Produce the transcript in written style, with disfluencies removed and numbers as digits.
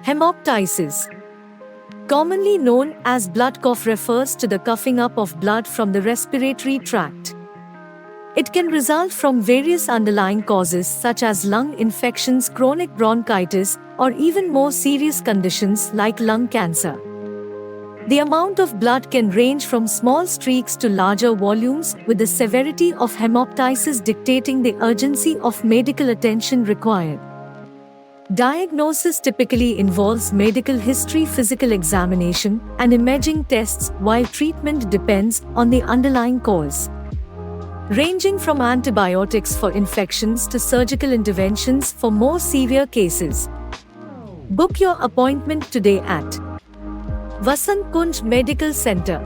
Hemoptysis, commonly known as blood cough, refers to the coughing up of blood from the respiratory tract. It can result from various underlying causes such as lung infections, chronic bronchitis, or even more serious conditions like lung cancer. The amount of blood can range from small streaks to larger volumes, with the severity of hemoptysis dictating the urgency of medical attention required. Diagnosis typically involves medical history, physical examination, and imaging tests, while treatment depends on the underlying cause, ranging from antibiotics for infections to surgical interventions for more severe cases. Book your appointment today at Vasant Kunj Medical Center.